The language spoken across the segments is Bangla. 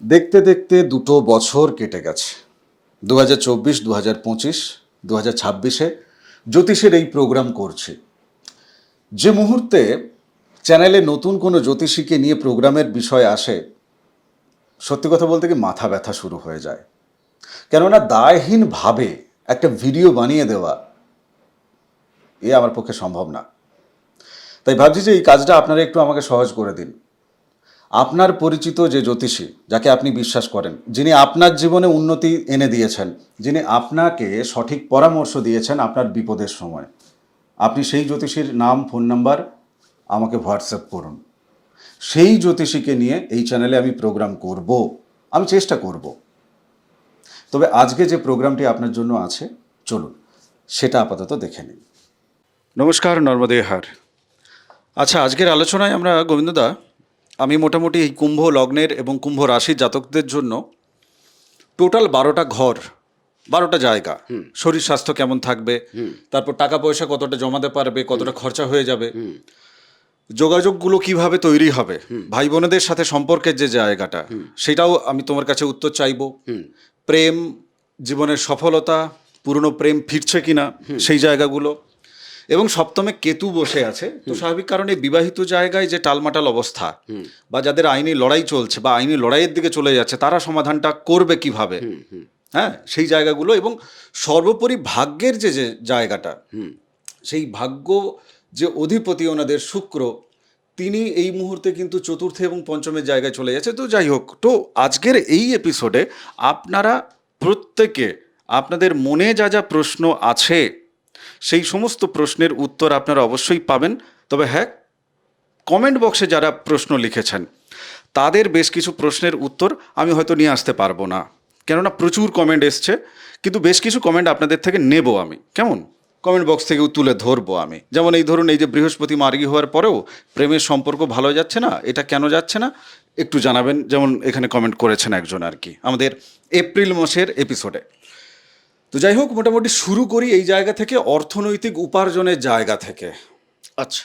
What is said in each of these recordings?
দেখতে দেখতে 2 বছর কেটে গেছে। 2024, 2025, 2026-এ জ্যোতিষের এই প্রোগ্রাম করছি। যে মুহূর্তে চ্যানেলে নতুন কোনো জ্যোতিষীকে নিয়ে প্রোগ্রামের বিষয় আসে, সত্যি কথা বলতে কি মাথা ব্যথা শুরু হয়ে যায়। কেননা দায়হীনভাবে একটা ভিডিও বানিয়ে দেওয়া আমার পক্ষে সম্ভব না। তাই ভাবছি যে এই কাজটা আপনারা একটু আমাকে সহজ করে দিন। আপনার পরিচিত যে জ্যোতিষী, যাকে আপনি বিশ্বাস করেন, যিনি আপনার জীবনে উন্নতি এনে দিয়েছেন, যিনি আপনাকে সঠিক পরামর্শ দিয়েছেন আপনার বিপদের সময়, আপনি সেই জ্যোতিষীর নাম, ফোন নাম্বার আমাকে হোয়াটসঅ্যাপ করুন। সেই জ্যোতিষীকে নিয়ে এই চ্যানেলে আমি প্রোগ্রাম করব, আমি চেষ্টা করব। তবে আজকে যে প্রোগ্রামটি আপনার জন্য আছে, চলুন সেটা আপাতত দেখে নিন। নমস্কার, নর্মদে হার। আচ্ছা, আজকের আলোচনায় আমরা গোবিন্দদা, আমি মোটামুটি এই কুম্ভ লগ্নের এবং কুম্ভ রাশির জাতকদের জন্য টোটাল 12টা ঘর, 12টা জায়গা, শরীর স্বাস্থ্য কেমন থাকবে, তারপর টাকা পয়সা কতটা জমাতে পারবে, কতটা খরচা হয়ে যাবে, যোগাযোগগুলো কিভাবে তৈরি হবে, ভাই বোনেদের সাথে সম্পর্কের যে জায়গাটা, সেটাও আমি তোমার কাছে উত্তর চাইব। প্রেম জীবনের সফলতা, পুরনো প্রেম ফিরছে কিনা সেই জায়গাগুলো, এবং সপ্তমে কেতু বসে আছে, তো স্বাভাবিক কারণে বিবাহিত জায়গায় যে টালমাটাল অবস্থা, বা যাদের আইনি লড়াই চলছে বা আইনি লড়াইয়ের দিকে চলে যাচ্ছে, তারা সমাধানটা করবে কিভাবে, হ্যাঁ, সেই জায়গাগুলো, এবং সর্বোপরি ভাগ্যের যে যে জায়গাটা, সেই ভাগ্য যে অধিপতি ওনাদের শুক্র, তিনি এই মুহূর্তে কিন্তু চতুর্থ এবং পঞ্চমের জায়গায় চলে যাচ্ছে। তো যাই হোক, তো আজকের এই এপিসোডে আপনারা প্রত্যেকে আপনাদের মনে যা যা প্রশ্ন আছে, সেই সমস্ত প্রশ্নের উত্তর আপনারা অবশ্যই পাবেন। তবে হ্যাঁ, কমেন্ট বক্সে যারা প্রশ্ন লিখেছেন, তাদের বেশ কিছু প্রশ্নের উত্তর আমি হয়তো নিয়ে আসতে পারবো না, কেননা প্রচুর কমেন্ট এসছে, কিন্তু বেশ কিছু কমেন্ট আপনাদের থেকে নেব আমি, কেমন, কমেন্ট বক্স থেকেও তুলে ধরবো আমি। যেমন এই ধরুন, এই যে বৃহস্পতি মার্গী হওয়ার পরেও প্রেমের সম্পর্ক ভালো যাচ্ছে না, এটা কেন যাচ্ছে না একটু জানাবেন, যেমন এখানে কমেন্ট করেছেন একজন আর কি, আমাদের এপ্রিল মাসের এপিসোডে। তো যাই হোক, মোটামুটি শুরু করি এই জায়গা থেকে, অর্থনৈতিক উপার্জনের জায়গা থেকে। আচ্ছা,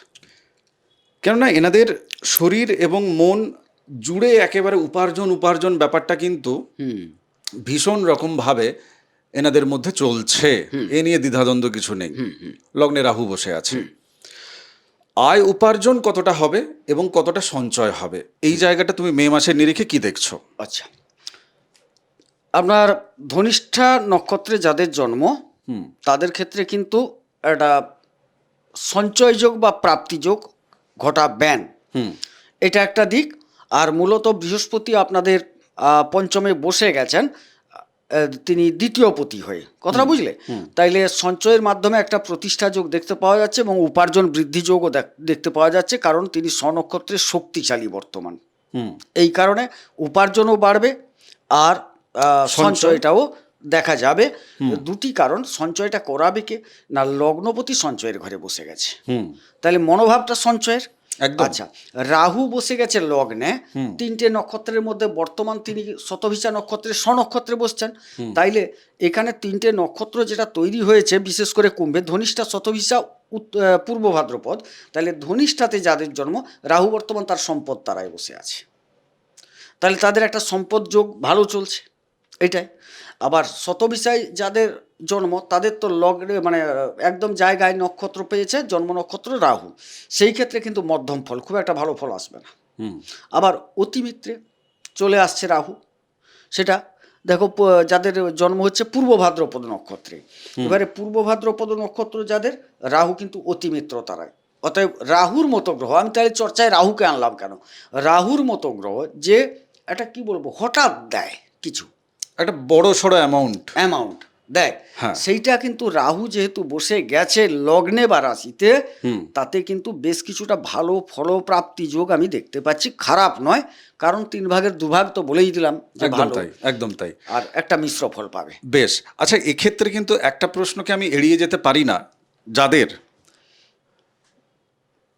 কেননা এনাদের শরীর এবং মন জুড়ে একেবারে উপার্জন ব্যাপারটা কিন্তু ভীষণ রকমভাবে এনাদের মধ্যে চলছে, এ নিয়ে দ্বিধাদ্বন্দ্ব কিছু নেই। লগ্নে রাহু বসে আছে। আয় উপার্জন কতটা হবে এবং কতটা সঞ্চয় হবে, এই জায়গাটা তুমি মে মাসের নিরিখে কি দেখছো? আচ্ছা, আপনার ধনিষ্ঠা নক্ষত্রে যাদের জন্ম, তাদের ক্ষেত্রে কিন্তু একটা সঞ্চয় যোগ বা প্রাপ্তি যোগ ঘটাবেন, এটা একটা দিক। আর মূলত বৃহস্পতি আপনাদের পঞ্চমে বসে গেছেন, তিনি দ্বিতীয় পতি হয়ে, কথাটা বুঝলে? তাইলে সঞ্চয়ের মাধ্যমে একটা প্রতিষ্ঠা যোগ দেখতে পাওয়া যাচ্ছে এবং উপার্জন বৃদ্ধি যোগও দেখতে পাওয়া যাচ্ছে, কারণ তিনি স্বনক্ষত্রে শক্তিশালী বর্তমান। এই কারণে উপার্জনও বাড়বে আর সঞ্চয়টাও দেখা যাবে। দুটি কারণ, সঞ্চয়টা করাবে কে না, লগ্নপতি সঞ্চয়ের ঘরে বসে গেছে, তাহলে মনোভাবটা সঞ্চয়ের। আচ্ছা, রাহু বসে গেছে লগ্নে, তিনটে নক্ষত্রের মধ্যে বর্তমান তিনি শতভিসা নক্ষত্রে স্বনক্ষত্রে বসছেন। তাইলে এখানে তিনটে নক্ষত্র যেটা তৈরি হয়েছে, বিশেষ করে কুম্ভে, ধনিষ্ঠা, শতভিসা, পূর্ব ভাদ্রপদ, তাহলে ধনিষ্ঠাতে যাদের জন্ম, রাহু বর্তমান তার সম্পদ তারায় বসে আছে, তাহলে তাদের একটা সম্পদ যোগ ভালো চলছে, এটাই। আবার শতভিসায় যাদের জন্ম, তাদের তো লগ্নে মানে একদম জায়গায় নক্ষত্র পেয়েছে, জন্ম নক্ষত্র রাহু, সেই ক্ষেত্রে কিন্তু মধ্যম ফল, খুব একটা ভালো ফল আসবে না। আবার অতিমিত্রে চলে আসছে রাহু, সেটা দেখো যাদের জন্ম হচ্ছে পূর্ব ভাদ্রপদ নক্ষত্রে, এবারে পূর্ব ভাদ্রপদ নক্ষত্র যাদের, রাহু কিন্তু অতিমিত্র তারায়। অতএব রাহুর মতো গ্রহ, আমি তাহলে চর্চায় রাহুকে আনলাম কেন, রাহুর মতো গ্রহ যে একটা কি বলবো, হঠাৎ দেয় কিছু, একটা বড় সড়ো অ্যামাউন্ট দেয়, সেইটা কিন্তু রাহু যেহেতু বসে গেছে লগ্নে বা রাশিতে, তাতে কিন্তু বেশ কিছুটা ভালো ফলপ্রাপ্তি যোগ আমি দেখতে পাচ্ছি, খারাপ নয়, কারণ 3 ভাগের 2 ভাগ তো বলেই দিলাম যে ভালো, একদম তাই, আর একটা মিশ্র ফল পাবে। বেশ। আচ্ছা, এক্ষেত্রে কিন্তু একটা প্রশ্নকে আমি এড়িয়ে যেতে পারি না, যাদের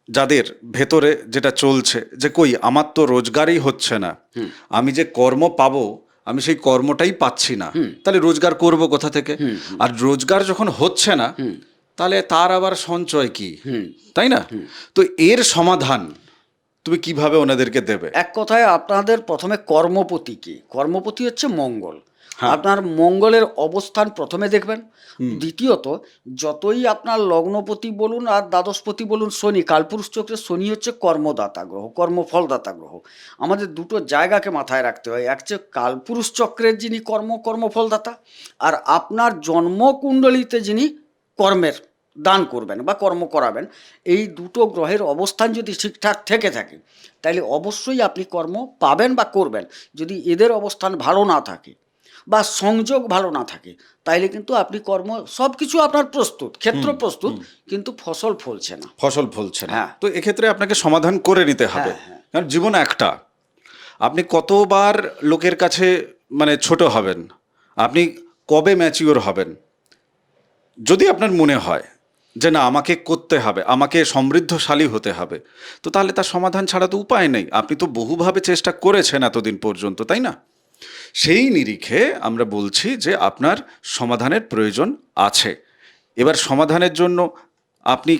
যাদের ভেতরে যেটা চলছে যে কই আমার তো রোজগারই হচ্ছে না, আমি যে কর্ম পাবো আমি সেই কর্মটাই পাচ্ছি না, তাহলে রোজগার করব কোথা থেকে? আর রোজগার যখন হচ্ছে না, তাহলে তার আবার সঞ্চয় কি, তাই না? তো এর সমাধান তুমি কিভাবে ওনাদেরকে দেবে? এক কথায় আপনাদের প্রথমে কর্মপতি কি, কর্মপতি হচ্ছে মঙ্গল। হ্যাঁ। আপনার মঙ্গলের অবস্থান প্রথমে দেখবেন। দ্বিতীয়ত, যতই আপনার লগ্নপতি বলুন আর দ্বাদশপতি বলুন শনি, কালপুরুষ চক্রে শনি হচ্ছে কর্মদাতা গ্রহ, কর্মফলদাতা গ্রহ। আমাদের দুটো জায়গাকে মাথায় রাখতে হয়, এক হচ্ছে কালপুরুষ চক্রের যিনি কর্মফলদাতা, আর আপনার জন্মকুণ্ডলিতে যিনি কর্মের দান করবেন বা কর্ম করাবেন। এই দুটো গ্রহের অবস্থান যদি ঠিকঠাক থেকে থাকে তাহলে অবশ্যই আপনি কর্ম পাবেন বা করবেন। যদি এদের অবস্থান ভালো না থাকে বা সংযোগ ভালো না থাকে তাইলে কিন্তু আপনি কর্ম সব কিছু আপনার প্রস্তুত, ক্ষেত্র প্রস্তুত, কিন্তু ফসল ফলছে না। ফসল ফলছে না। হ্যাঁ। তো এক্ষেত্রে আপনাকে সমাধান করে নিতে হবে। হ্যাঁ। কারণ জীবন একটা, আপনি কতবার লোকের কাছে মানে ছোট হবেন, আপনি কবে ম্যাচিওর হবেন? যদি আপনার মনে হয় যে না আমাকে করতে হবে, আমাকে সমৃদ্ধশালী হতে হবে, তো তাহলে তার সমাধান ছাড়া তো উপায় নেই। আপনি তো বহুভাবে চেষ্টা করেছেন এতদিন পর্যন্ত, তাই না? সেই নিরিখে আমরা বলছি যে আপনার সমাধানের প্রয়োজন আছে। এবার সমাধানের জন্য আপনি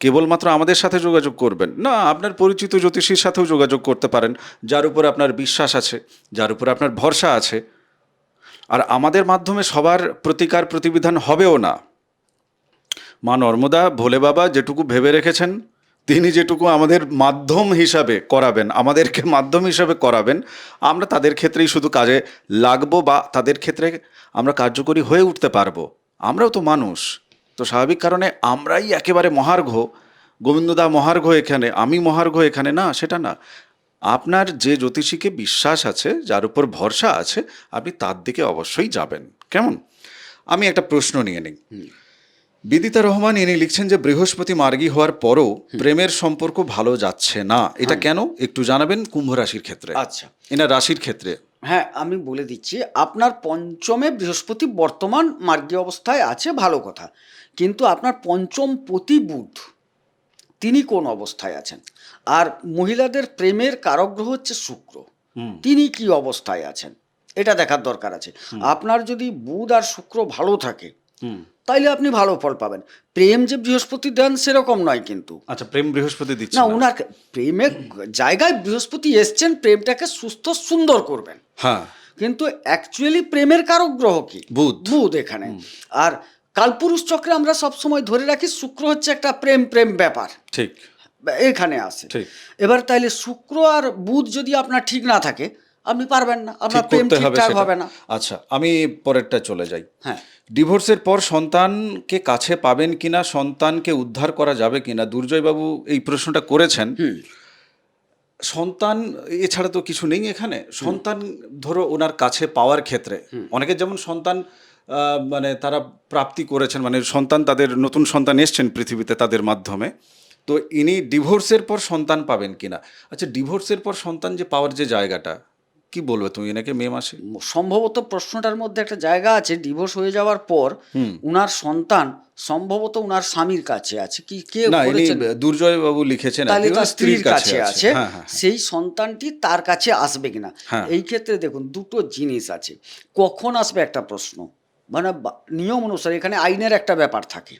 কেবলমাত্র আমাদের সাথে যোগাযোগ করবেন না, আপনার পরিচিত জ্যোতিষীর সাথেও যোগাযোগ করতে পারেন, যার উপর আপনার বিশ্বাস আছে, যার উপর আপনার ভরসা আছে। আর আমাদের মাধ্যমে সবার প্রতিকার প্রতিবিধান হবেও না। মা নর্মদা, ভোলে বাবা যেটুকু ভেবে রেখেছেন, তিনি যেটুকু আমাদের মাধ্যম হিসাবে করাবেন, আমাদেরকে মাধ্যম হিসাবে করাবেন, আমরা তাদের ক্ষেত্রেই শুধু কাজে লাগবো বা তাদের ক্ষেত্রে আমরা কার্যকরী হয়ে উঠতে পারবো। আমরাও তো মানুষ, তো স্বাভাবিক কারণে আমরাই একেবারে মহার্ঘ, গোবিন্দদা মহার্ঘ এখানে, আমি মহার্ঘ এখানে, না, সেটা না। আপনার যে জ্যোতিষীকে বিশ্বাস আছে, যার উপর ভরসা আছে, আপনি তার দিকে অবশ্যই যাবেন। কেমন? আমি একটা প্রশ্ন নিয়ে নিই। বিদিতা রহমান ইনি লিখছেন যে বৃহস্পতি মার্গী হওয়ার পরও প্রেমের সম্পর্ক ভালো যাচ্ছে না, এটা কেন একটু জানাবেন? কুম্ভ রাশির ক্ষেত্রে, আচ্ছা, এনার রাশির ক্ষেত্রে। হ্যাঁ, আমি বলে দিচ্ছি। আপনার পঞ্চমে বৃহস্পতি বর্তমান মার্গী অবস্থায় আছে, ভালো কথা, কিন্তু আপনার পঞ্চম পতি বুধ তিনি কোন অবস্থায় আছেন? আর মহিলাদের প্রেমের কারক গ্রহ হচ্ছে শুক্র, তিনি কি অবস্থায় আছেন এটা দেখার দরকার আছে। আপনার যদি বুধ আর শুক্র ভালো থাকে তাইলে আপনি ভালো ফল পাবেন। প্রেম যে বৃহস্পতি দেন সেরকম নয় কিন্তু। আচ্ছা, প্রেম বৃহস্পতি দিচ্ছে না, না? ওনার প্রেমের জায়গায় বৃহস্পতি এসছেন, প্রেমটাকে সুস্থ সুন্দর করবেন, হ্যাঁ, কিন্তু অ্যাকচুয়ালি প্রেমের কারক গ্রহ কি? বুধ। বুধ এখানে। আর কালপুরুষ চক্রে আমরা সবসময় ধরে রাখি শুক্র হচ্ছে একটা প্রেম প্রেম ব্যাপার, ঠিক এখানে আসে। ঠিক। এবার তাইলে শুক্র আর বুধ যদি আপনার ঠিক না থাকে আপনি পারবেন না, আপনার ঠিক প্রেম করতে হবে ঠিকঠাক সেটা। হবে না। আচ্ছা, আমি পরেরটা চলে যাই। হ্যাঁ, ডিভোর্সের পর সন্তানকে কাছে পাবেন কিনা, সন্তানকে উদ্ধার করা যাবে কিনা, দুর্জয়বাবু এই প্রশ্নটা করেছেন। সন্তান এছাড়া তো কিছু নেই এখানে। সন্তান ধরো ওনার কাছে পাওয়ার ক্ষেত্রে অনেকের যেমন সন্তান মানে তারা প্রাপ্তি করেছেন, মানে সন্তান, তাদের নতুন সন্তান এসছেন পৃথিবীতে তাদের মাধ্যমে। তো ইনি ডিভোর্সের পর সন্তান পাবেন কিনা। আচ্ছা, ডিভোর্সের পর সন্তান যে পাওয়ার যে জায়গাটা, কি বলবে তুমি এনাকে মে মাসে? সম্ভবত প্রশ্নটার মধ্যে একটা জায়গা আছে, ডিভোর্স হয়ে যাওয়ার পর উনার সন্তান সম্ভবত উনার স্বামীর কাছে আছে কি, কে না, ইনি করেছেন? দুর্জয়বাবু লিখেছেন আর তাহলে কি, তার ওনার স্ত্রীর কাছে আছে, হ্যাঁ, হ্যাঁ, হ্যাঁ। সেই সন্তানটি তার কাছে আসবে কিনা। হ্যাঁ। এই ক্ষেত্রে দেখুন দুটো জিনিস আছে, কখন আসবে একটা প্রশ্ন, মানে নিয়ম অনুসারে এখানে আইনের একটা ব্যাপার থাকে,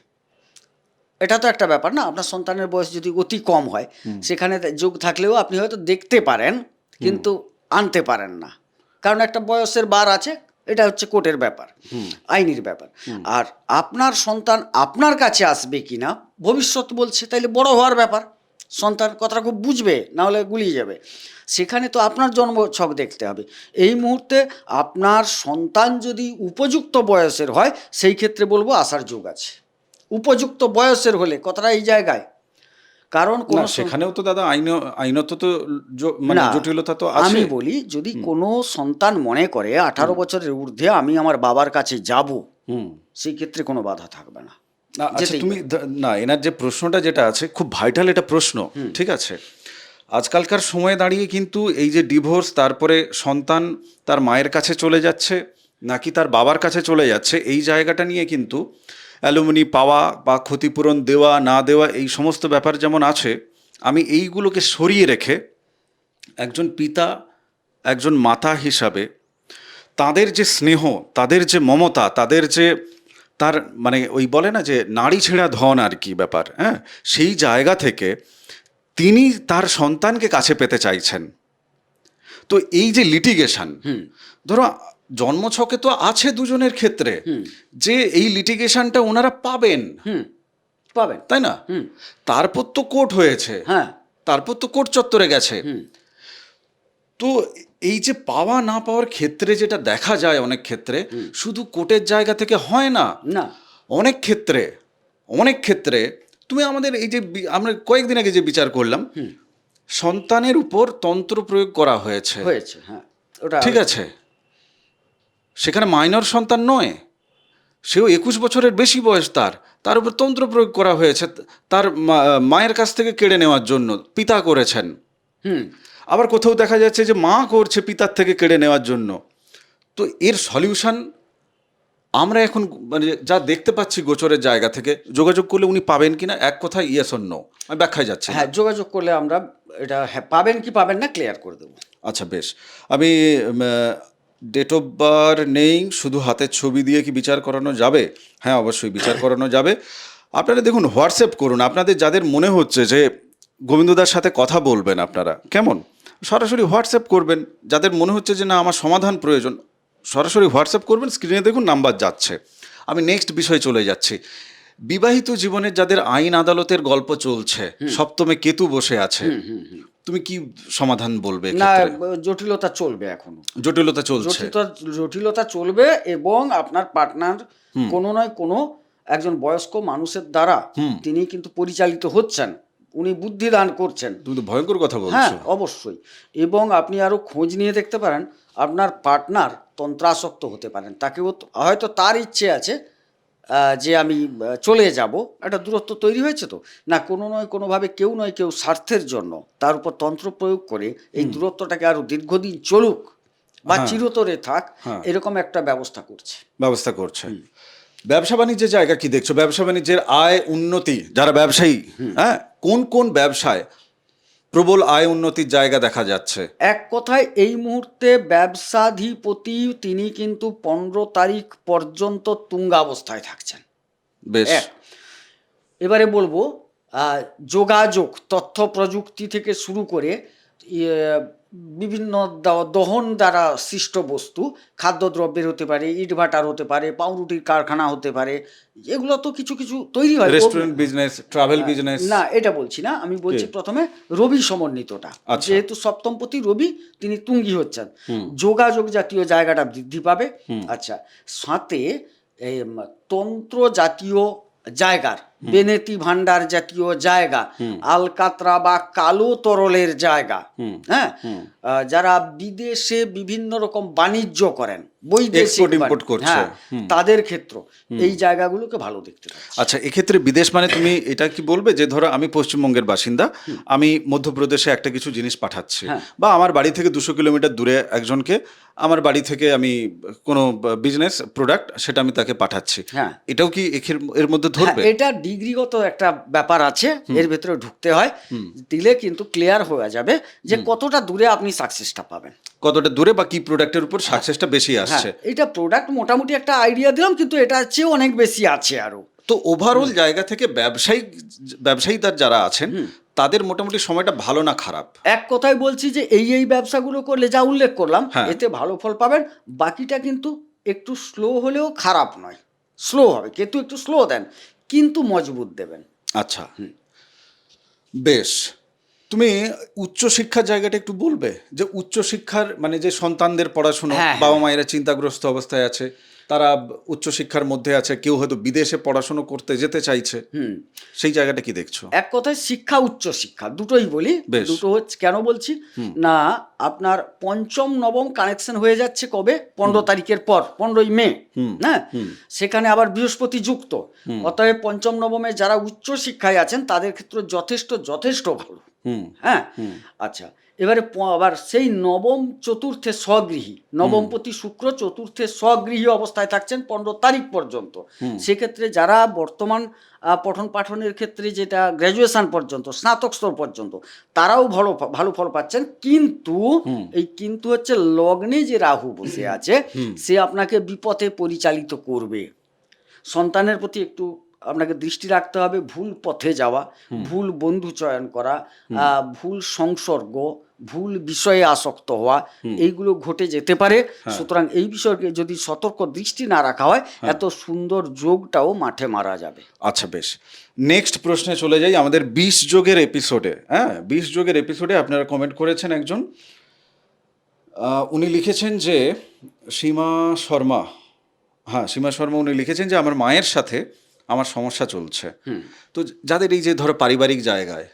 এটা তো একটা ব্যাপার না। আপনার সন্তানের বয়স যদি অতি কম হয় সেখানে যোগ থাকলেও আপনি হয়তো দেখতে পারেন কিন্তু আনতে পারেন না, কারণ একটা বয়সের বার আছে, এটা হচ্ছে কোর্টের ব্যাপার, আইনের ব্যাপার। আর আপনার সন্তান আপনার কাছে আসবে কিনা ভবিষ্যৎ বলছে, তাইলে বড় হওয়ার ব্যাপার, সন্তান কথাটা খুব বুঝবে, না হলে গুলিয়ে যাবে। সেখানে তো আপনার জন্ম ছক দেখতে হবে। এই মুহূর্তে আপনার সন্তান যদি উপযুক্ত বয়সের হয় সেই ক্ষেত্রে বলবো আসার যোগ আছে, উপযুক্ত বয়সের হলে, কথাটা এই জায়গায়। কারণ না, কোনো সেখানেও তো দাদা আইনত তো মানে না, জটিলতা তো আছে। আমি বলি যদি কোনো সন্তান মনে করে 18 বছরের ঊর্ধ্বে আমি আমার বাবার কাছে যাব, সেই ক্ষেত্রে কোনো বাধা থাকবে না। না, আচ্ছা, যেতেই তুমি না, এনার যে প্রশ্নটা যেটা আছে খুব ভাইটাল এটা প্রশ্ন, ঠিক আছে। আজকালকার সময়ে দাঁড়িয়ে কিন্তু এই যে ডিভোর্স, তারপরে সন্তান তার মায়ের কাছে চলে যাচ্ছে নাকি তার বাবার কাছে চলে যাচ্ছে, এই জায়গাটা নিয়ে কিন্তু অ্যালুমিনি পাওয়া বা ক্ষতিপূরণ দেওয়া না দেওয়া এই সমস্ত ব্যাপার যেমন আছে, আমি এইগুলোকে সরিয়ে রেখে একজন পিতা, একজন মাতা হিসাবে তাদের যে স্নেহ, তাদের যে মমতা, তাদের যে তার মানে ওই বলে না যে নাড়ি ছেঁড়া ধন আর কি ব্যাপার, হ্যাঁ, সেই জায়গা থেকে তিনি তার সন্তানকে কাছে পেতে চাইছেন। তো এই যে লিটিগেশন, ধরো জন্মছকে তো আছে দুজনের ক্ষেত্রে যে এই লিটিগেশনটা ওনারা পাবেন, পাবেন, তাই না? তারপর তো কোর্ট হয়েছে, হ্যাঁ, তারপর তো কোর্ট চত্বরে গেছে। তো এই যে পাওয়া না পাওয়ার ক্ষেত্রে যেটা দেখা যায় অনেক ক্ষেত্রে, শুধু কোর্টের জায়গা থেকে হয় না, না, অনেক ক্ষেত্রে তুমি আমাদের এই যে আমরা কয়েকদিন আগে যে বিচার করলাম, সন্তানের উপর তন্ত্র প্রয়োগ করা হয়েছে, হ্যাঁ, ওটা ঠিক আছে, সেখানে মাইনর সন্তান নয়, সেও 21 বছরের বেশি বয়স, তার উপর তন্ত্র প্রয়োগ করা হয়েছে, তার মায়ের কাছ থেকে কেড়ে নেওয়ার জন্য পিতা করেছেন। আবার কোথাও দেখা যাচ্ছে যে মা করছে পিতার থেকে কেড়ে নেওয়ার জন্য। তো এর সলিউশন আমরা এখন মানে যা দেখতে পাচ্ছি গোচরের জায়গা থেকে, যোগাযোগ করলে উনি পাবেন কিনা, এক কথায় ইয়েস অর নো, আমি ব্যাখ্যায় যাচ্ছি না। হ্যাঁ, যোগাযোগ করলে আমরা এটা পাবেন কি পাবেন না ক্লিয়ার করে দেবো। আচ্ছা বেশ, আমি ডেট অফ বার্থ নেই, শুধু হাতের ছবি দিয়ে কি বিচার করানো যাবে? হ্যাঁ, অবশ্যই বিচার করানো যাবে। আপনারা দেখুন, হোয়াটসঅ্যাপ করুন, আপনাদের যাদের মনে হচ্ছে যে গোবিন্দদার সাথে কথা বলবেন, আপনারা কেমন সরাসরি হোয়াটসঅ্যাপ করবেন। যাদের মনে হচ্ছে যে না আমার সমাধান প্রয়োজন, সরাসরি হোয়াটসঅ্যাপ করবেন, স্ক্রিনে দেখুন নাম্বার যাচ্ছে। আমি নেক্সট বিষয়ে চলে যাচ্ছি। বিবাহিত জীবনের যাদের আইন আদালতের গল্প চলছে, সপ্তমে কেতু বসে আছে, তুমি কি সমাধান বলবে? না, জটিলতা চলবে, এখনো জটিলতা চলছে, জটিলতা চলবে, এবং আপনার পার্টনার কোনো নয় কোনো একজন বয়স্ক মানুষের দ্বারা তিনি কিন্তু পরিচালিত হচ্ছেন, উনি বুদ্ধি দান করছেন। তুমি তো ভয়ঙ্কর কথা বলছো। হ্যাঁ, অবশ্যই। এবং আপনি আরো খোঁজ নিয়ে দেখতে পারেন, আপনার পার্টনার তন্ত্রাসক্ত হতে পারেন, তাকেও হয়তো তার ইচ্ছে আছে যে আমি চলে যাব, একটা দূরত্ব তৈরি হয়েছে, তো না কোনো নয় কোনোভাবে কেউ নয় কেউ স্বার্থের জন্য তার উপর তন্ত্র প্রয়োগ করে এই দূরত্বটাকে আরো দীর্ঘদিন চলুক বা চিরতরে থাক, এরকম একটা ব্যবস্থা করছে। ব্যবসা বাণিজ্যের জায়গা কি দেখছো? ব্যবসা বাণিজ্যের আয় উন্নতি, যারা ব্যবসায়ী, হ্যাঁ, কোন কোন ব্যবসায় প্রবল আয় উন্নতির জায়গা দেখা যাচ্ছে? এক কথায় এই মুহূর্তে ব্যবসাধিপতি তিনি কিন্তু 15 তারিখ পর্যন্ত তুঙ্গাবস্থায় থাকছেন। বেশ, এবারে বলবো যোগাযোগ, তথ্য প্রযুক্তি থেকে শুরু করে বিভিন্ন দহন দ্বারা সৃষ্ট বস্তু, খাদ্যদ্রব্যের হতে পারে, ইটভাটার হতে পারে, পাউরুটির কারখানা হতে পারে, এগুলো তো কিছু কিছু তৈরি হয়। রেস্টুরেন্ট বিজনেস, ট্রাভেল বিজনেস, না এটা বলছি না, আমি বলছি প্রথমে রবি সমন্বিতটা, যেহেতু সপ্তমপতি রবি তিনি তুঙ্গি হচ্ছেন, যোগাযোগ জাতীয় জায়গাটা বৃদ্ধি পাবে। আচ্ছা, সাথে তন্ত্র জাতীয় জায়গার, বেনেতি ভান্ডার জাতীয় জায়গা, আলকাতরা বা কালো তরলের জায়গা, হ্যাঁ, যারা বিদেশে বিভিন্ন রকম বাণিজ্য করেন, বৈদেশিক ইম্পোর্ট করছে, তাদের ক্ষেত্র এই জায়গাগুলোকে ভালো দেখতে পাচ্ছি। আচ্ছা, এক্ষেত্রে বিদেশ মানে তুমি এটা কি বলবে যে ধরো আমি পশ্চিমবঙ্গের বাসিন্দা, আমি মধ্যপ্রদেশে একটা কিছু জিনিস পাঠাচ্ছি, বা আমার বাড়ি থেকে 200 কিলোমিটার দূরে একজনকে আমার বাড়ি থেকে আমি কোনো বিজনেস প্রোডাক্ট সেটা আমি তাকে পাঠাচ্ছি, এটাও কি এর মধ্যে ধরবে? এটা ডিগ্রিগত একটা ব্যাপার আছে, এর ভেতরে ঢুকতে হয়, দিলে কিন্তু ক্লিয়ার হয়ে যাবে যে কতটা দূরে আপনি সাকসেসটা পাবেন, কতটা দূরে বা কি প্রোডাক্টের উপর সাকসেসটা বেশি আসছে। এটা প্রোডাক্ট মোটামুটি একটা আইডিয়া দিলাম, কিন্তু এটা চেয়ে অনেক বেশি আছে আরো। তো ওভারঅল জায়গা থেকে ব্যবসায়ীদার যারা আছেন তাদের মোটামুটি সময়টা ভালো না খারাপ? এক কথায় বলছি যে এই ব্যবসাগুলো করলে যা উল্লেখ করলাম এতে ভালো ফল পাবেন, বাকিটা কিন্তু একটু স্লো হলেও খারাপ নয়, স্লো হবে, কিন্তু একটু স্লো দেন কিন্তু মজবুত দেবেন। আচ্ছা, বেশ, তুমি উচ্চশিক্ষার জায়গাটা একটু বলবে, যে উচ্চশিক্ষার মানে যে সন্তানদের পড়াশোনা, বাবা মায়েরা চিন্তাগ্রস্ত অবস্থায় আছে, তারা উচ্চশিক্ষার মধ্যে আছে, কেউ হয়তো বিদেশে পড়াশোনা করতে যেতে চাইছে, সেই জায়গাটা কি দেখছো? এক কথায় শিক্ষা, উচ্চশিক্ষা দুটোই বলি, দুটো হচ্ছে কেন বলছি না, আপনার পঞ্চম নবম কানেকশন হয়ে যাচ্ছে কবে? 15 তারিখের পর, 15ই মে, হ্যাঁ, সেখানে আবার বৃহস্পতি যুক্ত, অতএব পঞ্চম নবমে যারা উচ্চশিক্ষায় আছেন তাদের ক্ষেত্রে যথেষ্ট ভালো। হ্যাঁ, আচ্ছা, এবারে আবার সেই নবম চতুর্থে স্বগৃহী, নবমপতি শুক্র চতুর্থে স্বগৃহী অবস্থায় থাকছেন 15 তারিখ পর্যন্ত। সেক্ষেত্রে যারা বর্তমান পঠন পাঠনের ক্ষেত্রে যেটা গ্র্যাজুয়েশন পর্যন্ত, স্নাতক স্তর পর্যন্ত, তারাও ভালো ফল পাচ্ছেন, কিন্তু এই কিন্তু হচ্ছে লগ্নে যে রাহু বসে আছে সে আপনাকে বিপথে পরিচালিত করবে, সন্তানের প্রতি একটু আপনাকে দৃষ্টি রাখতে হবে ভুল পথে যাওয়া, ভুল বন্ধু চয়ন করা, ভুল সংসর্গ, ভুল বিষয়ে আসক্ত হওয়া, এইগুলো ঘটে যেতে পারে। সুতরাং এই বিষয়কে যদি সতর্ক দৃষ্টি না রাখা হয়, এত সুন্দর যোগটাও মাঠে মারা যাবে। আচ্ছা, বেশ। নেক্সট প্রশ্নে চলে যাই। আমাদের 20 যোগের এপিসোডে, 20 যোগের এপিসোডে আপনারা কমেন্ট করেছেন একজন, উনি লিখেছেন যে সীমা শর্মা, সীমা শর্মা, উনি লিখেছেন যে আমার মায়ের সাথে আমার সমস্যা চলছে। তো যাদের এই যে ধরো পারিবারিক জায়গায়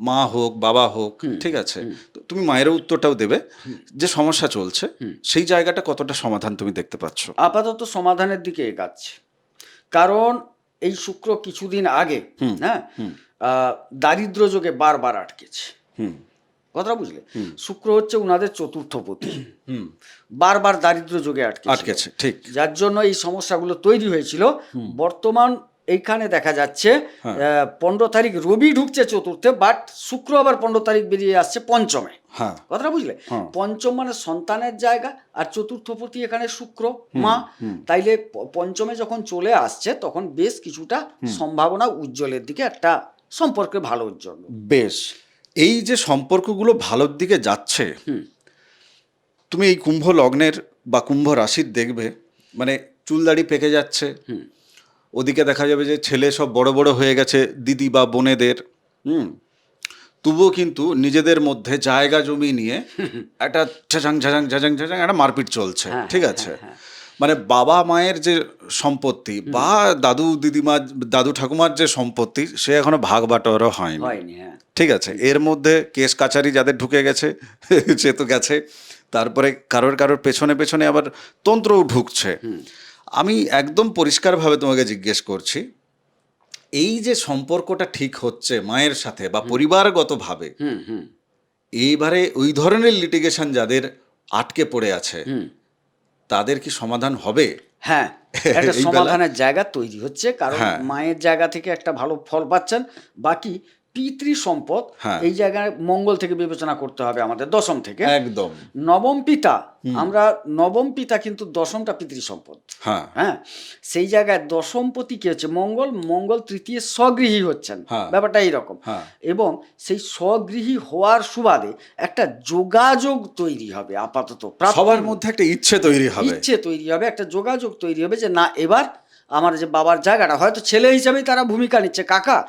মা হোক বাবা হোক, ঠিক আছে, তো তুমি মায়েরও উত্তরটাও দেবে, যে সমস্যা চলছে সেই জায়গাটা কতটা সমাধান তুমি দেখতে পাচ্ছ? আপাতত সমাধানের দিকে এগাচ্ছে, কারণ এই শুক্র কিছুদিন আগে দারিদ্র যোগে বারবার আটকেছে। কথা বুঝলে? শুক্র হচ্ছে উনাদের চতুর্থপতি, বারবার দারিদ্র যোগে আটকেছে, ঠিক, যার জন্য এই সমস্যাগুলো তৈরি হয়েছিল। বর্তমান এইখানে দেখা যাচ্ছে 15 তারিখ রবি ঢুকছে চতুর্থে, বাট শুক্র আবার 15 তারিখ বেরিয়ে আসছে পঞ্চমে। কথাটা বুঝলে? পঞ্চম মানে সন্তানের জায়গা, আর চতুর্থপতি এখানে শুক্র, মা। তাইলে পঞ্চমে যখন চলে আসছে তখন বেশ কিছুটা সম্ভাবনা উজ্জ্বলের দিকে, একটা সম্পর্কে ভালোর জন্য। বেশ, এই যে সম্পর্কগুলো ভালোর দিকে যাচ্ছে, তুমি এই কুম্ভ লগ্নের বা কুম্ভ রাশির দেখবে, মানে চুলদাড়ি পেকে যাচ্ছে, ওদিকে দেখা যাবে যে ছেলে সব বড় বড় হয়ে গেছে দিদি বা বোনেদের, তবুও কিন্তু নিজেদের মধ্যে জায়গা জমি নিয়ে একটা ঝাঝাং ঝাঝাং ঝাঝাং ঝাঝাং একটা মারপিট চলছে, ঠিক আছে? মানে বাবা মায়ের যে সম্পত্তি বা দাদু দিদিমা দাদু ঠাকুমার যে সম্পত্তি, সে এখনো ভাগ বাটোয়ারা হয়নি, ঠিক আছে? এর মধ্যে কেস কাচারি যাদের ঢুকে গেছে সে তো গেছে, তারপরে কারোর পেছনে পেছনে আবার তন্ত্রও ঢুকছে। আমি একদম পরিষ্কারভাবে তোমাকে জিজ্ঞেস করছি, এই যে সম্পর্কটা ঠিক হচ্ছে মায়ের সাথে বা পরিবারগতভাবে, এইবারে ওই ধরনের লিটিগেশন যাদের আটকে পড়ে আছে, তাদের কি সমাধান হবে? হ্যাঁ, একটা সমাধানের জায়গা তৈরি হচ্ছে, কারণ মায়ের জায়গা থেকে একটা ভালো ফল পাচ্ছেন। বাকি পিতৃ সম্পদ, এই জায়গায় মঙ্গল থেকে বিবেচনা করতে হবে আমাদের, দশম থেকে। একদম নবম পিতা, আমরা নবম পিতা কিন্তু দশমটা পিতৃ সম্পদ। হ্যাঁ, সেই জায়গায় দশমপতি কি হচ্ছে? মঙ্গল তৃতীয় স্বগৃহী হচ্ছেন, ব্যাপারটা এইরকম। এবং সেই স্বগৃহী হওয়ার সুবাদে একটা যোগাযোগ তৈরি হবে, আপাতত সবার মধ্যে একটা ইচ্ছে তৈরি হবে, একটা যোগাযোগ তৈরি হবে, যে না, এবার আমার যে বাবার জায়গাটা, হয়তো ছেলে হিসাবেই তারা ভূমিকা নিচ্ছে, কাকা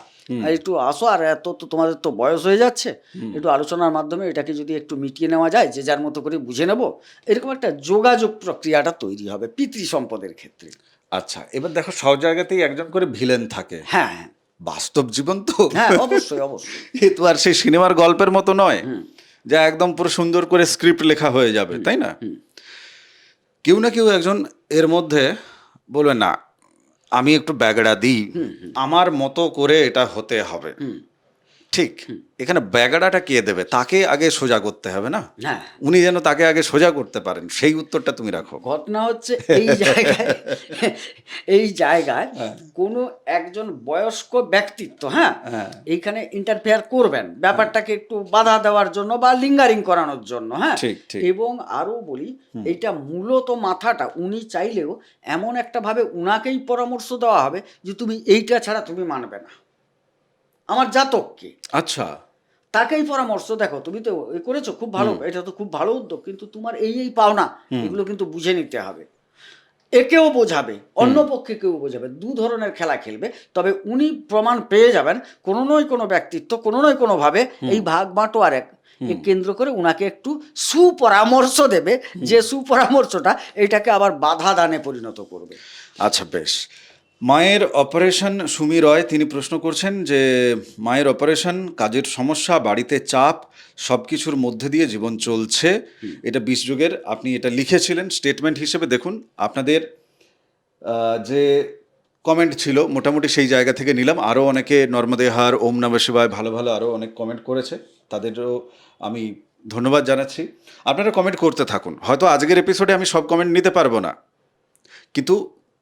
একটু আসো, আর এত তো তোমাদের তো বয়স হয়ে যাচ্ছে, একটু আলোচনার মাধ্যমে এটাকে যদি একটু মিটিয়ে নেওয়া যায়, যে যার মতো করে বুঝে নেব, এরকম একটা যোগাযোগ প্রক্রিয়াটা তৈরি হবে পিতৃ সম্পদের ক্ষেত্রে। আচ্ছা, এবার দেখো সব জায়গাতেই একজন করে ভিলেন থাকে। হ্যাঁ, বাস্তব জীবন তো, অবশ্যই এ তো আর সেই সিনেমার গল্পের মতো নয় যা একদম পুরো সুন্দর করে স্ক্রিপ্ট লেখা হয়ে যাবে, তাই না? কেউ না কেউ একজন এর মধ্যে বলবে, না আমি একটু ব্যাগড়া দিই, আমার মতো করে এটা হতে হবে। ঠিক, এখানে ব্যাগড়াটা কে দেবে? তাকে আগে সোজা করতে হবে না? উনি যেন তাকে আগে সোজা করতে পারেন, সেই উত্তরটা তুমি রাখো। ঘটনা হচ্ছে এই জায়গায় কোনো একজন বয়স্ক ব্যক্তিত্ব এইখানে ইন্টারফেয়ার করবেন, ব্যাপারটাকে একটু বাধা দেওয়ার জন্য বা লিঙ্গারিং করানোর জন্য। এবং আরো বলি, এটা মূলত মাথাটা উনি চাইলেও এমন একটা ভাবে উনাকেই পরামর্শ দেওয়া হবে যে তুমি এইটা ছাড়া তুমি মানবে না, আমার জাতককে। আচ্ছা, তাকেই পরামর্শ, দেখো তুমি তো করেছো, খুব ভালো, এটা তো খুব ভালো উদ্যোগ, কিন্তু তোমার এই পাওনা, এগুলো কিন্তু বুঝে নিতে হবে। একেও বোঝাবে, অন্য পক্ষে কেউ বোঝাবে, দু ধরনের খেলা খেলবে। তবে উনি প্রমাণ পেয়ে যাবেন কোনো নয় কোনো ব্যক্তিত্ব কোনো নয় কোনোভাবে এই ভাগ বাঁটোয়ার কেন্দ্র করে উনাকে একটু সুপরামর্শ দেবে, যে সুপরামর্শটা এটাকে আবার বাধা দানে পরিণত করবে। আচ্ছা, বেশ। মায়ের অপারেশন, সুমি রয় তিনি প্রশ্ন করছেন যে মায়ের অপারেশন, কাজের সমস্যা, বাড়িতে চাপ, সব কিছুর মধ্যে দিয়ে জীবন চলছে। এটা 20 যুগের, আপনি এটা লিখেছিলেন স্টেটমেন্ট হিসেবে। দেখুন আপনাদের যে কমেন্ট ছিল মোটামুটি সেই জায়গা থেকে নিলাম। আরও অনেকে নর্মদে হার, ওম নমঃ শিবায়, ভালো ভালো আরও অনেক কমেন্ট করেছে, তাদেরও আমি ধন্যবাদ জানাচ্ছি। আপনারা কমেন্ট করতে থাকুন। হয়তো আজকের এপিসোডে আমি সব কমেন্ট নিতে পারবো না, কিন্তু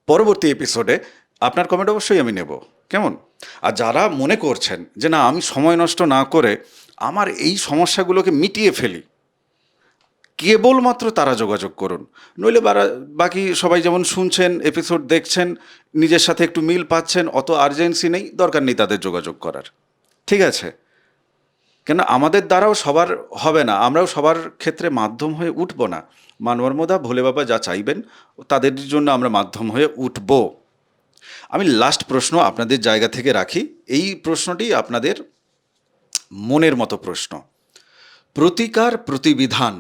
পরবর্তী এপিসোডে আপনার কমেন্ট অবশ্যই আমি নেব, কেমন? আর যারা মনে করছেন যে না, আমি সময় নষ্ট না করে আমার এই সমস্যাগুলোকে মিটিয়ে ফেলি, কেবলমাত্র তারা যোগাযোগ করুন, নইলে বাকি সবাই যেমন শুনছেন, এপিসোড দেখছেন, নিজের সাথে একটু মিল পাচ্ছেন, অত আর্জেন্সি নেই, দরকার নেই তাদের যোগাযোগ করার। ঠিক আছে? কেন আমাদের দ্বারাও সবার হবে না, আমরাও সবার ক্ষেত্রে মাধ্যম হয়ে উঠবো না। মানবর্মদা ভোলে বাবা যা চাইবেন তাদের জন্য আমরা মাধ্যম হয়ে উঠব। আমি লাস্ট প্রশ্ন আপনাদের জায়গা থেকে রাখি, এই প্রশ্নটি আপনাদের মনের মতো প্রশ্ন। প্রতিকার, প্রতিবিধান,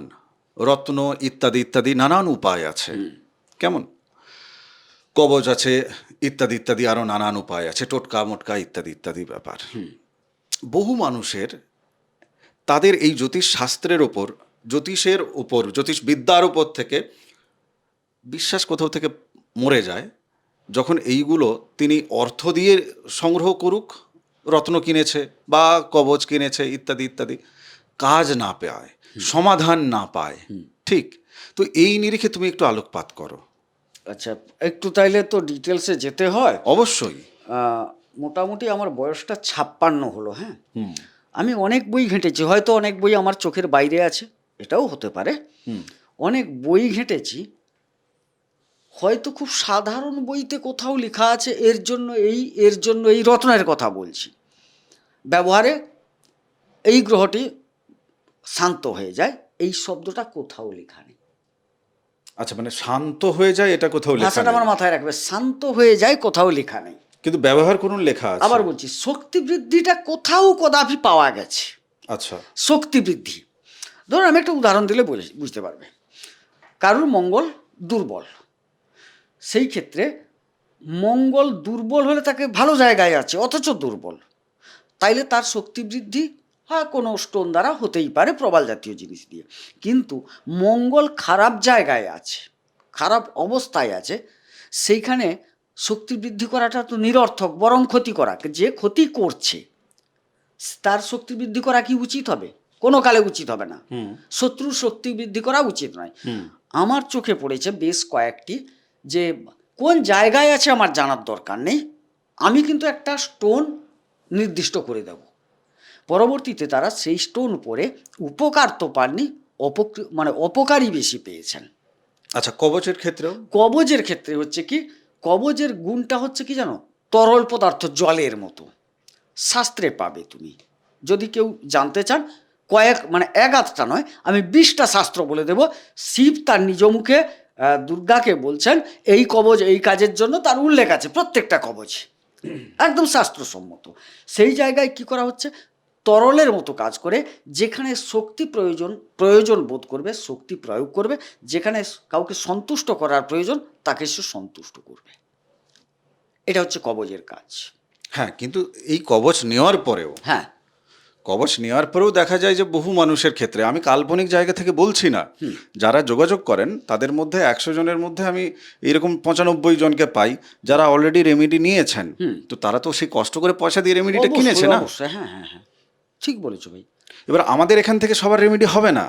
রত্ন ইত্যাদি ইত্যাদি নানান উপায় আছে, কেমন কবচ আছে ইত্যাদি ইত্যাদি, আরও নানান উপায় আছে, টোটকা মোটকা ইত্যাদি ইত্যাদি ব্যাপার। বহু মানুষের তাদের এই জ্যোতিষ শাস্ত্রের ওপর, জ্যোতিষের উপর, জ্যোতিষবিদ্যার উপর থেকে বিশ্বাস কোথাও থেকে মরে যায় যখন এইগুলো তিনি অর্থ দিয়ে সংগ্রহ করুক, রত্ন কিনেছে বা কবচ কিনেছে ইত্যাদি ইত্যাদি, কাজ না পায়, সমাধান না পায়। ঠিক, তো এই নিরিখে তুমি একটু আলোকপাত করো। আচ্ছা, একটু তাইলে তো ডিটেলসে যেতে হয়। অবশ্যই। মোটামুটি আমার বয়সটা 56 হলো। হ্যাঁ, আমি অনেক বই ঘেঁটেছি, হয়তো অনেক বই আমার চোখের বাইরে আছে, এটাও হতে পারে। অনেক বই ঘেঁটেছি, হয়তো খুব সাধারণ বইতে কোথাও লেখা আছে এর জন্য এই রত্নের কথা বলছি, ব্যবহারে এই গ্রহটি শান্ত হয়ে যায়, এই শব্দটা কোথাও লেখা নেই। আচ্ছা, মানে শান্ত হয়ে যায় এটা কোথাও লেখা ভাষাটা নেই, আমার মাথায় রাখবে, শান্ত হয়ে যায় কোথাও লেখা নেই। কিন্তু ব্যবহার করুন লেখা আছে। আবার বলছি, শক্তি বৃদ্ধিটা কোথাও কদাপি পাওয়া গেছে। আচ্ছা, শক্তি বৃদ্ধি, ধরুন আমি একটা উদাহরণ দিলে বুঝতে পারবে। কারুর মঙ্গল দুর্বল, সেই ক্ষেত্রে মঙ্গল দুর্বল হলে তাকে ভালো জায়গায় আছে অথচ দুর্বল, তাইলে তার শক্তি বৃদ্ধি হ্যাঁ কোনো স্টোন দ্বারা হতেই পারে, প্রবাল জাতীয় জিনিস দিয়ে। কিন্তু মঙ্গল খারাপ জায়গায় আছে, খারাপ অবস্থায় আছে, সেইখানে শক্তি বৃদ্ধি করাটা তো নিরর্থক, বরং ক্ষতি করা। যে ক্ষতি করছে তার শক্তি বৃদ্ধি করা কি উচিত হবে? কোনো কালে উচিত হবে না। শত্রুর শক্তি বৃদ্ধি করা উচিত নয়। আমার চোখে পড়েছে বেশ কয়েকটি, যে কোন জায়গায় আছে আমার জানার দরকার নেই, আমি কিন্তু একটা স্টোন নির্দিষ্ট করে দেব, পরবর্তীতে তারা সেই স্টোন পরে উপকার তো পাননি, মানে অপকারই বেশি পেয়েছেন। আচ্ছা, কবচের ক্ষেত্রেও? কবজের ক্ষেত্রে হচ্ছে কি, কবজের গুণটা হচ্ছে কি জানো, তরল পদার্থ জলের মতো। শাস্ত্রে পাবে তুমি, যদি কেউ জানতে চান, মানে এক আধটা নয়, আমি 20টা শাস্ত্র বলে দেব। শিব তার নিজ মুখে দুর্গাকে বলছেন এই কবজ এই কাজের জন্য, তার উল্লেখ আছে প্রত্যেকটা কবজ, একদম শাস্ত্রসম্মত। সেই জায়গায় কি করা হচ্ছে, তরলের মতো কাজ করে, যেখানে শক্তি প্রয়োজন বোধ করবে শক্তি প্রয়োগ করবে, যেখানে কাউকে সন্তুষ্ট করার প্রয়োজন তাকে সে সন্তুষ্ট করবে। এটা হচ্ছে কবজের কাজ। হ্যাঁ, কিন্তু এই কবচ নেওয়ার পরেও, হ্যাঁ, কবচ নেওয়ার পরেও দেখা যায় যে বহু মানুষের ক্ষেত্রে, আমি কাল্পনিক জায়গা থেকে বলছি না, যারা যোগাযোগ করেন তাদের মধ্যে 100 জনের মধ্যে আমি এরকম 95 জনকে পাই যারা অলরেডি রেমেডি নিয়েছেন। তো তারা তো সেই কষ্ট করে পয়সা দিয়ে রেমেডিটা কিনেছে না। অবশ্যই, হ্যাঁ হ্যাঁ হ্যাঁ, ঠিক বলেছো ভাই। এবার আমাদের এখান থেকে সবার রেমেডি হবে না,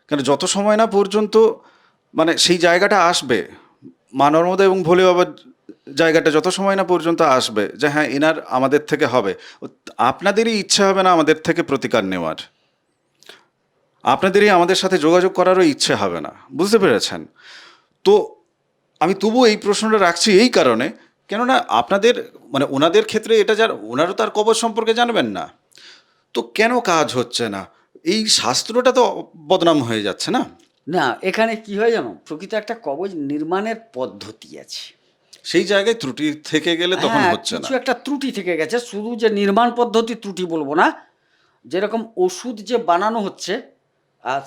কারণ যত সময় না পর্যন্ত মানে সেই জায়গাটা আসবে, মা নর্মদা এবং ভোলে বাবার জায়গাটা যত সময় না পর্যন্ত আসবে যে হ্যাঁ এনার আমাদের থেকে হবে, আপনাদেরই ইচ্ছা হবে না আমাদের থেকে প্রতিকার নেওয়ার, আপনাদেরই আমাদের সাথে যোগাযোগ করারও ইচ্ছে হবে না। বুঝতে পেরেছেন? তো আমি তবু এই প্রশ্নটা রাখছি এই কারণে, কেননা আপনাদের মানে ওনাদের ক্ষেত্রে এটা ওনারও তার কবচ সম্পর্কে জানবেন না, তো কেন কাজ হচ্ছে না? এই শাস্ত্রটা তো বদনাম হয়ে যাচ্ছে না? না, এখানে কি হয় জানো, প্রকৃত একটা কবজ নির্মাণের পদ্ধতি আছে, সেই জায়গায় ত্রুটি থেকে গেলে তখন হ্যাঁ, হচ্ছে না। কিছু একটা ত্রুটি থেকে গেছে। শুধু যে নির্মাণ পদ্ধতি ত্রুটি বলবো না, যেরকম ওষুধ যে বানানো হচ্ছে,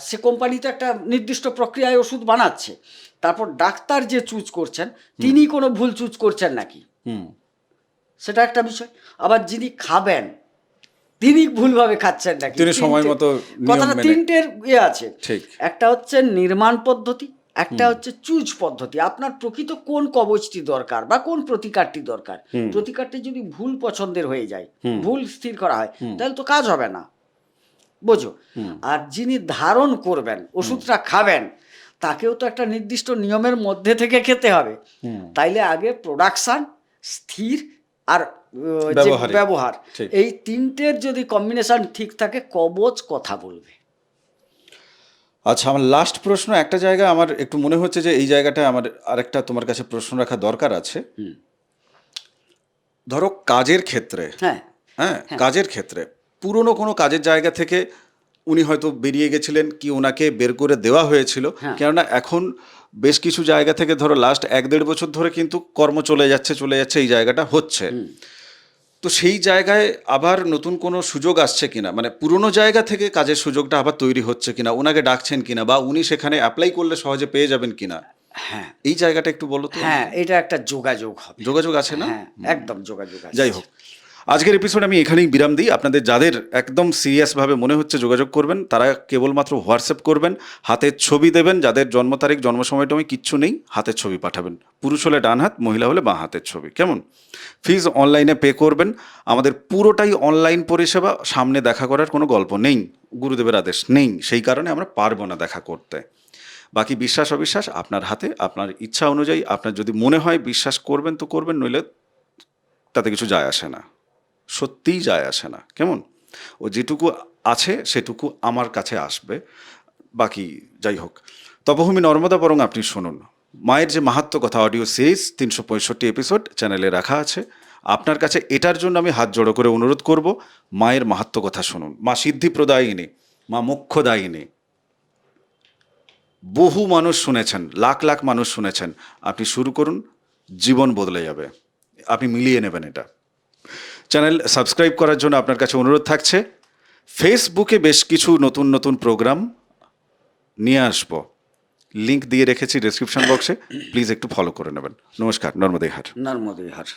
সে কোম্পানি তো একটা নির্দিষ্ট প্রক্রিয়ায় ওষুধ বানাচ্ছে, তারপর ডাক্তার যে চুজ করছেন তিনি কোনো ভুল চুজ করছেন নাকি, সেটা একটা বিষয়। আবার যিনি খাবেন তিনি ভুলভাবে খাচ্ছেন নাকি, তিনি সময় মতো কথাটা তিনটের আছে। ঠিক। একটা হচ্ছে নির্মাণ পদ্ধতি, একটা হচ্ছে চুজ পদ্ধতি। আপনার প্রকৃত কোন কবচটি দরকার বা কোন প্রতিকারটি দরকার, প্রতিকারটি যদি ভুল পছন্দের হয়ে যায়, ভুল স্থির করা হয়, তাহলে তো কাজ হবে না, বোঝো। আর যিনি ধারণ করবেন, ওষুধটা খাবেন, তাকেও তো একটা নির্দিষ্ট নিয়মের মধ্যে থেকে খেতে হবে। তাইলে আগে প্রোডাকশন, স্থির আর যে ব্যবহার, এই তিনটের যদি কম্বিনেশন ঠিক থাকে, কবচ কথা বলবে। আচ্ছা, আমার লাস্ট প্রশ্ন, একটা জায়গা আমার একটু মনে হচ্ছে যে এই জায়গাটা আমার আরেকটা তোমার কাছে প্রশ্ন রাখা দরকার আছে। ধরো কাজের ক্ষেত্রে, হ্যাঁ হ্যাঁ, কাজের ক্ষেত্রে পুরনো কোনো কাজের জায়গা থেকে উনি হয়তো বেরিয়ে গেছিলেন কি ওনাকে বের করে দেওয়া হয়েছিল, হ্যাঁ। কেননা এখন বেশ কিছু জায়গা থেকে ধরো লাস্ট 1-1.5 বছর ধরে কিন্তু কর্ম চলে যাচ্ছে এই জায়গাটা হচ্ছে। তো সেই জায়গায় আবার নতুন কোনো সুযোগ আসছে কিনা, মানে পুরনো জায়গা থেকে কাজের সুযোগটা আবার তৈরি হচ্ছে কিনা, ওনাকে ডাকছেন কিনা, বা উনি সেখানে অ্যাপ্লাই করলে সহজে পেয়ে যাবেন কিনা, হ্যাঁ এই জায়গাটা একটু বলো তো। হ্যাঁ, এটা একটা যোগাযোগ হবে। যোগাযোগ আছে না? হ্যাঁ, একদম যোগাযোগ আছে। যাই হোক, আজকের এপিসোড আমি এখানেই বিরাম দিই। আপনাদের যাদের একদম সিরিয়াসভাবে মনে হচ্ছে যোগাযোগ করবেন, তারা কেবলমাত্র হোয়াটসঅ্যাপ করবেন, হাতের ছবি দেবেন, যাদের জন্ম তারিখ জন্ম সময়টা আমি কিচ্ছু নেই, হাতের ছবি পাঠাবেন। পুরুষ হলে ডান হাত, মহিলা হলে বাঁ হাতের ছবি, কেমন? ফিজ অনলাইনে পে করবেন। আমাদের পুরোটাই অনলাইন পরিষেবা, সামনে দেখা করার কোনো গল্প নেই, গুরুদেবের আদেশ নেই, সেই কারণে আমরা পারবো না দেখা করতে। বাকি বিশ্বাস অবিশ্বাস আপনার হাতে, আপনার ইচ্ছা অনুযায়ী। আপনার যদি মনে হয় বিশ্বাস করবেন তো করবেন, নইলে তাতে কিছু যায় আসে না, সত্যিই যায় আসে না, কেমন? ও যেটুকু আছে সেটুকু আমার কাছে আসবে, বাকি যাই হোক। তপভূমি নর্মদা বরং আপনি শুনুন। মায়ের যে মাহাত্ম্য কথা অডিও সিরিজ 365 এপিসোড চ্যানেলে রাখা আছে। আপনার কাছে এটার জন্য আমি হাত জড়ো করে অনুরোধ করব, মায়ের মাহাত্ম্য কথা শুনুন। মা সিদ্ধি প্রদায়িনী, মা মোক্ষদায়িনী, বহু মানুষ শুনেছেন, লাখ লাখ মানুষ শুনেছেন। আপনি শুরু করুন, জীবন বদলে যাবে। আপনি মিলিয়ে নেবেন এটা। চ্যানেল সাবস্ক্রাইব করার জন্য আপনার কাছে অনুরোধ থাকছে। ফেসবুকে বেশ কিছু নতুন নতুন প্রোগ্রাম নিয়ে আসবো, লিংক দিয়ে রেখেছি ডেসক্রিপশন বক্সে, প্লিজ একটু ফলো করে নেবেন। নমস্কার, নর্মদেহার। নর্মদে হার।